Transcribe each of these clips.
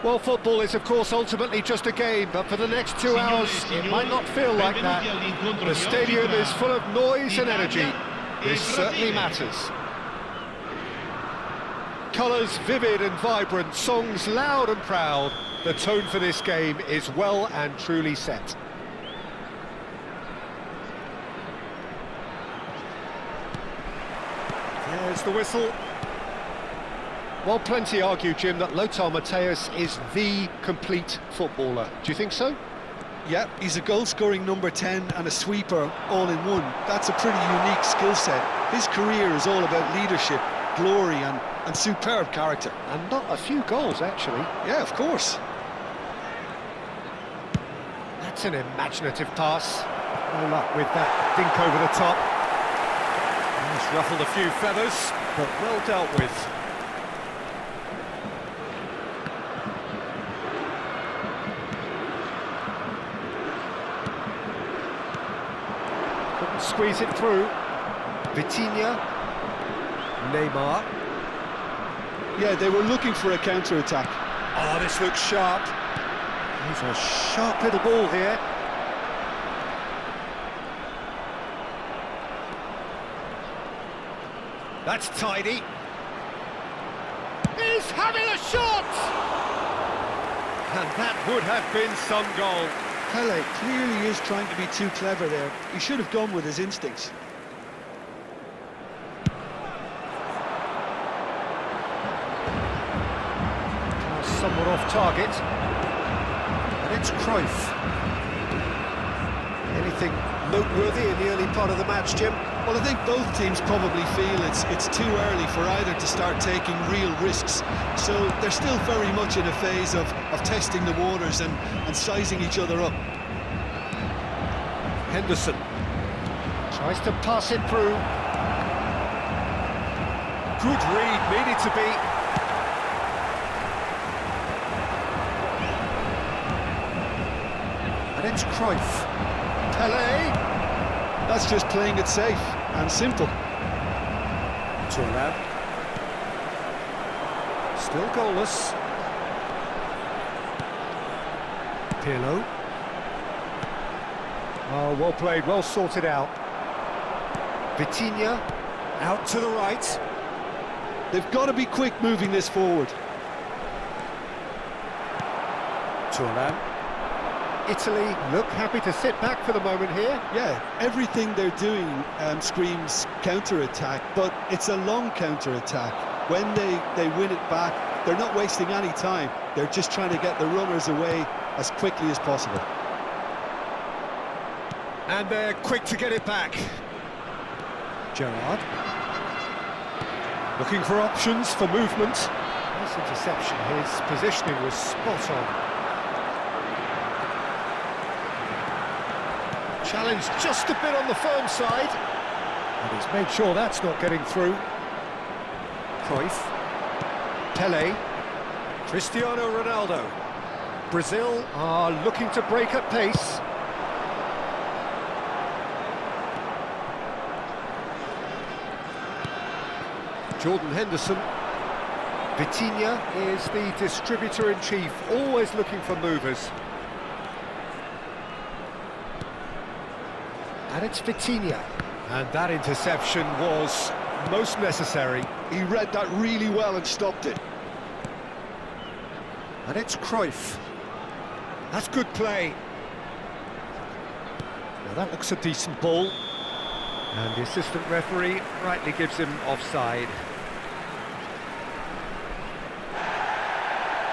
Well, football is, of course, ultimately just a game, but for the next 2 hours, it might not feel like that. The stadium is full of noise and energy. This certainly matters. Colours vivid and vibrant, songs loud and proud. The tone for this game is well and truly set. There's the whistle. Well, plenty argue, Jim, that Lothar Matthäus is the complete footballer. Do you think so? Yeah, he's a goal-scoring number 10 and a sweeper all in one. That's a pretty unique skill set. His career is all about leadership, glory and superb character. And not a few goals, actually. Yeah, of course. That's an imaginative pass. No luck with that dink over the top. He's ruffled a few feathers, but well dealt with. Couldn't squeeze it through. Vitinha. Neymar. Yeah, they were looking for a counter-attack. Oh, this looks sharp. He's a sharp little ball here. That's tidy. He's having a shot! And that would have been some goal. Pele clearly is trying to be too clever there. He should have gone with his instincts. Somewhat off target. And it's Cruyff. Anything noteworthy in the early part of the match, Jim? Well, I think both teams probably feel it's too early for either to start taking real risks. So they're still very much in a phase of testing the waters and sizing each other up. Henderson tries to pass it through. Good read, needed to be. And it's Cruyff. Pele. That's just playing it safe and simple. Thuram. Still goalless. Pirlo. Oh, well played, well sorted out. Vitinha out to the right. They've got to be quick moving this forward. Thuram. Italy look happy to sit back for the moment here. Yeah, everything they're doing screams counter-attack, but it's a long counter-attack. When they win it back, they're not wasting any time. They're just trying to get the runners away as quickly as possible. And they're quick to get it back. Gerrard. Looking for options for movement. Nice interception. His positioning was spot on. Challenge just a bit on the firm side. And he's made sure that's not getting through. Cruyff. Pele. Cristiano Ronaldo. Brazil are looking to break at pace. Jordan Henderson. Vitinha is the distributor-in-chief, always looking for movers. And it's Vitinha. And that interception was most necessary. He read that really well and stopped it. And it's Cruyff. That's good play. Now that looks a decent ball. And the assistant referee rightly gives him offside.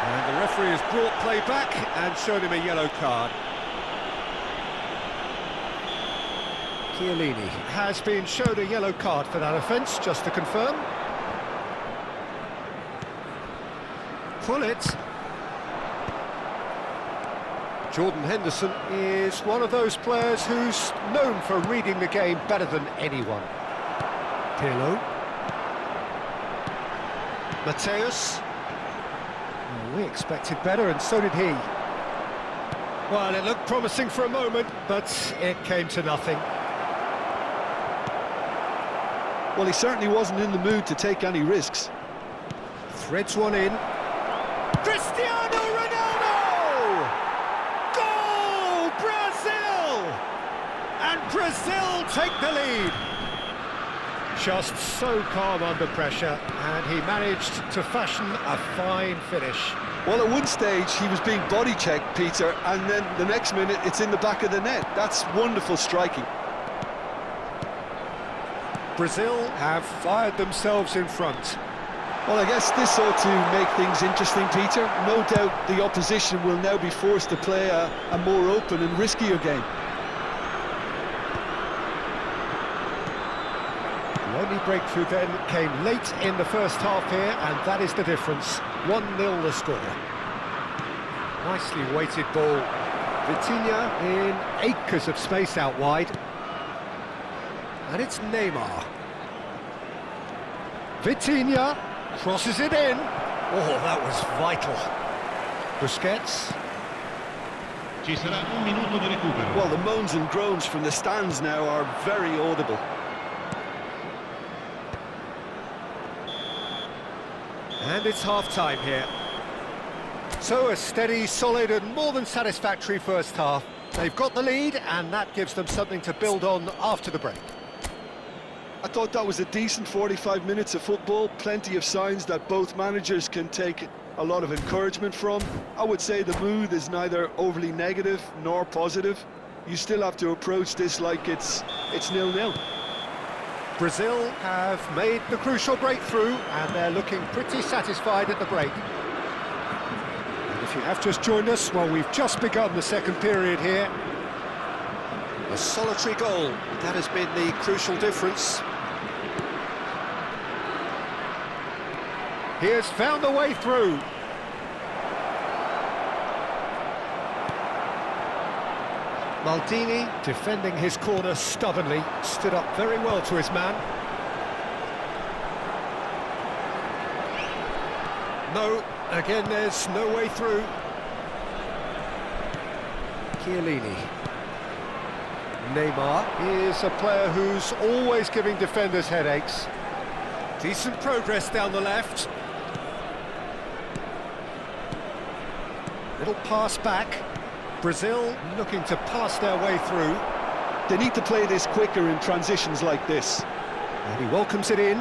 And the referee has brought play back and shown him a yellow card. Chiellini has been shown a yellow card for that offence, just to confirm. Pull it. Jordan Henderson is one of those players who's known for reading the game better than anyone. Pirlo. Matthäus. Oh, we expected better, and so did he. Well, it looked promising for a moment, but it came to nothing. Well, he certainly wasn't in the mood to take any risks. Threads one in. Cristiano Ronaldo! Brazil take the lead. Just so calm under pressure, and he managed to fashion a fine finish. Well, at one stage he was being body checked, Peter, and then the next minute it's in the back of the net. That's wonderful striking. Brazil have fired themselves in front. Well, I guess this ought to make things interesting, Peter. No doubt the opposition will now be forced to play a more open and riskier game. The only breakthrough then came late in the first half here, and that is the difference. 1-0 the score. Nicely weighted ball. Vitinha in acres of space out wide. And it's Neymar. Vitinha crosses it in. Oh, that was vital. Busquets. Ci sarà un minuto di recupero. Well, the moans and groans from the stands now are very audible. And it's half-time here. So a steady, solid and more than satisfactory first half. They've got the lead, and that gives them something to build on after the break. I thought that was a decent 45 minutes of football. Plenty of signs that both managers can take a lot of encouragement from. I would say the mood is neither overly negative nor positive. You still have to approach this like it's 0-0. Brazil have made the crucial breakthrough, and they're looking pretty satisfied at the break. And if you have just joined us, well, we've just begun the second period here. A solitary goal, that has been the crucial difference. He has found a way through. Maldini, defending his corner stubbornly, stood up very well to his man. No, again there's no way through. Chiellini. Neymar is a player who's always giving defenders headaches. Decent progress down the left. Little pass back. Brazil looking to pass their way through. They need to play this quicker in transitions like this. And he welcomes it in.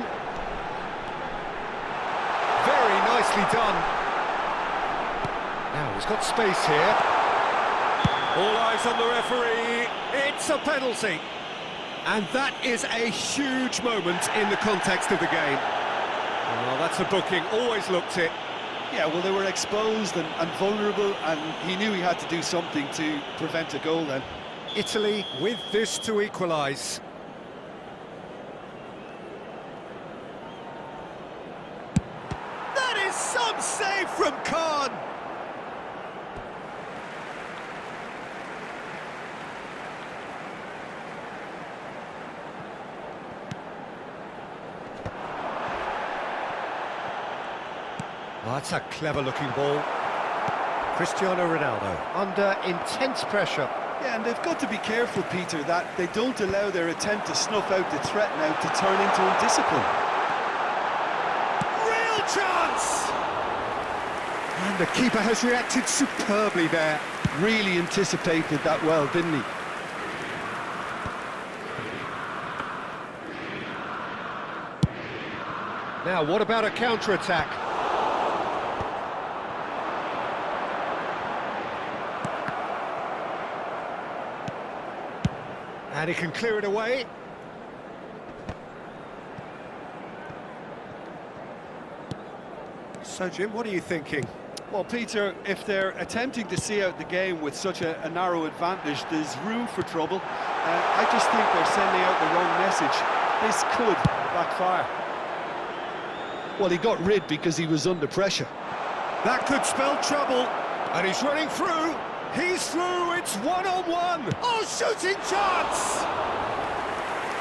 Very nicely done. Now he's got space here. All eyes on the referee. It's a penalty. And that is a huge moment in the context of the game. Well, that's a booking. Always looked it. Yeah, well, they were exposed and vulnerable, and he knew he had to do something to prevent a goal then. Italy with this to equalise. That is some save from Khan! Oh, that's a clever-looking ball. Cristiano Ronaldo under intense pressure. Yeah, and they've got to be careful, Peter, that they don't allow their attempt to snuff out the threat now to turn into indiscipline. Real chance! And the keeper has reacted superbly there. Really anticipated that well, didn't he? Now, what about a counter-attack? And he can clear it away. So, Jim, what are you thinking? Well, Peter, if they're attempting to see out the game with such a narrow advantage, there's room for trouble. I just think they're sending out the wrong message. This could backfire. Well, he got rid because he was under pressure. That could spell trouble. And he's running through. He's through, it's one-on-one! Oh, shooting chance!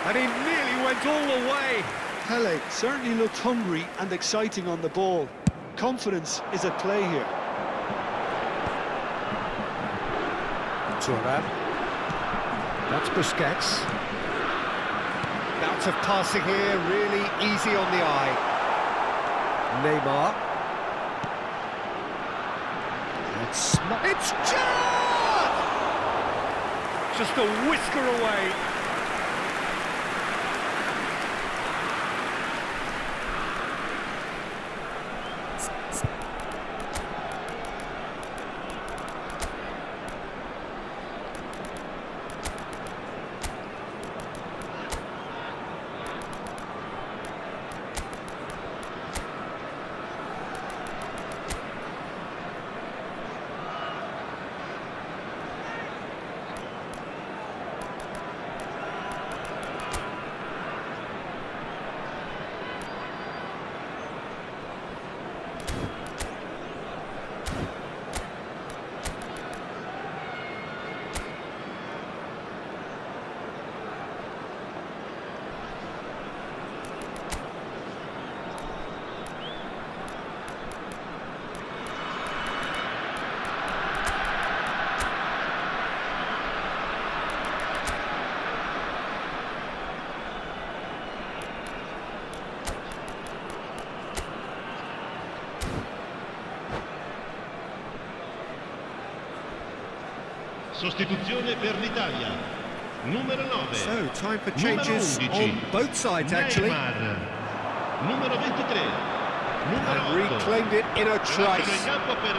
And he nearly went all the way. Pele certainly looked hungry and exciting on the ball. Confidence is at play here. Thuram. That's Busquets. Bouts of passing here, really easy on the eye. Neymar. It's Gerrard! Just a whisker away. Sostituzione per l'Italia. Numero 9. So, time for changes on both sides, actually. Neymar. Numero 23. Numero And 8. reclaimed it in a trice. In campo per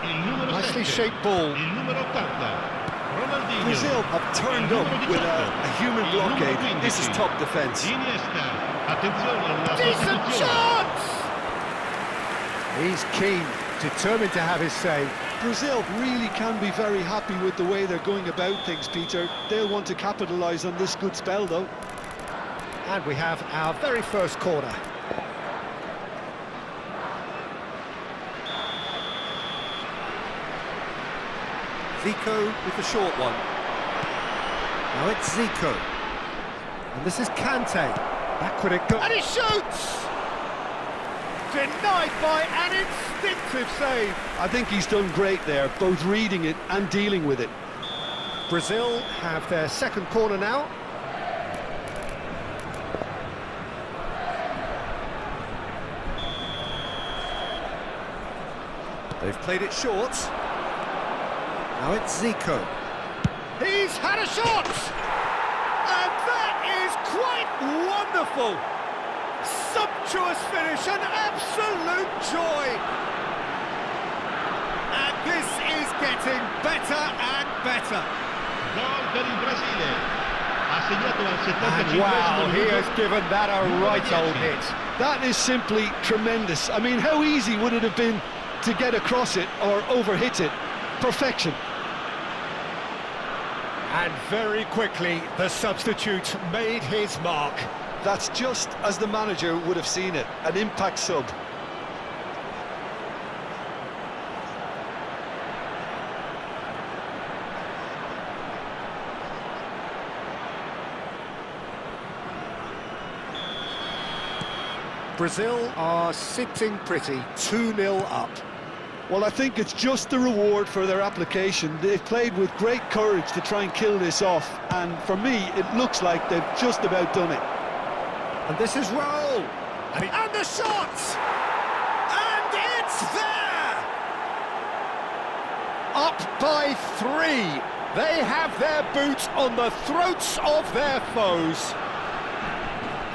il numero Nicely 7. shaped ball. Il numero 80. Ronaldinho. Brazil have turned up with a human blockade. This is top defence. Iniesta. Attenzione alla Decent sostituzione. chance! He's keen, determined to have his say. Brazil really can be very happy with the way they're going about things, Peter. They'll want to capitalise on this good spell, though. And we have our very first corner. Zico with the short one. Now it's Zico. And this is Kante. Backward it goes. And he shoots! Denied by an instinctive save. I think he's done great there, both reading it and dealing with it. Brazil have their second corner now. They've played it short. Now it's Zico. He's had a shot! And that is quite wonderful! Sumptuous finish, an absolute joy! And this is getting better and better. Gol per il Brasile. Ha segnato al 75esimo And wow, he minuto. has given that a right old hit. That is simply tremendous. I mean, how easy would it have been to get across it or overhit it? Perfection. And very quickly, the substitute made his mark. That's just as the manager would have seen it, an impact sub. Brazil are sitting pretty, 2-0 up. Well, I think it's just the reward for their application. They've played with great courage to try and kill this off, and for me, it looks like they've just about done it. And this is Raul. And the shot! And it's there! Up by 3. They have their boot on the throats of their foes.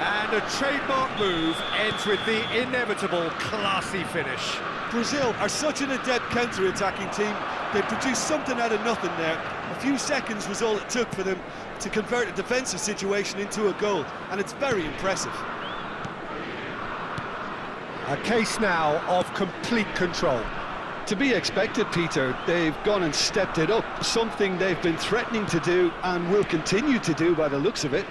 And a trademark move ends with the inevitable classy finish. Brazil are such an adept counter-attacking team. They produced something out of nothing there. A few seconds was all it took for them to convert a defensive situation into a goal, and it's very impressive. A case now of complete control. To be expected, Peter. They've gone and stepped it up, something they've been threatening to do and will continue to do by the looks of it.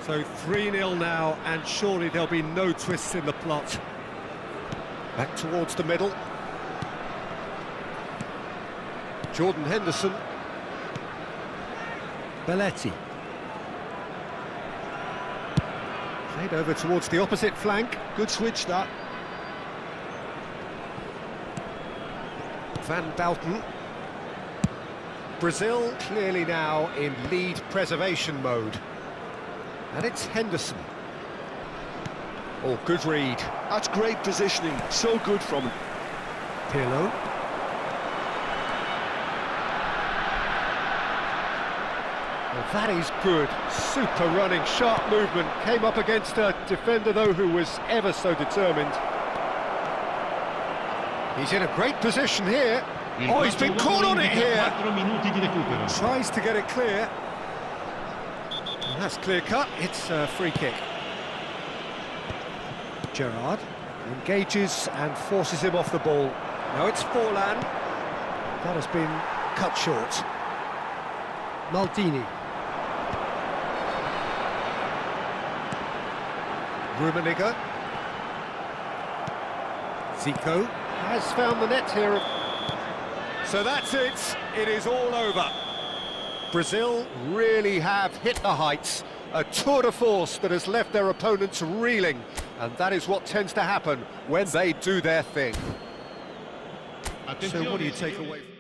So 3-0 now, and surely there'll be no twists in the plot. Back towards the middle. Jordan Henderson. Belletti. Played over towards the opposite flank. Good switch, that. Van Bouten. Brazil clearly now in lead preservation mode. And it's Henderson. Oh, good read. That's great positioning, so good from him. Pirlo. Well, that is good. Super running, sharp movement. Came up against a defender, though, who was ever so determined. He's in a great position here. Oh, he's been caught on it here. 4 minuti di recupero. Tries to get it clear. And that's clear cut. It's a free kick. Gerrard engages and forces him off the ball. Now it's Forlan. That has been cut short. Maldini. Rummenigge. Zico has found the net here. So that's it. It is all over. Brazil really have hit the heights. A tour de force that has left their opponents reeling. And that is what tends to happen when they do their thing. So what do you take away from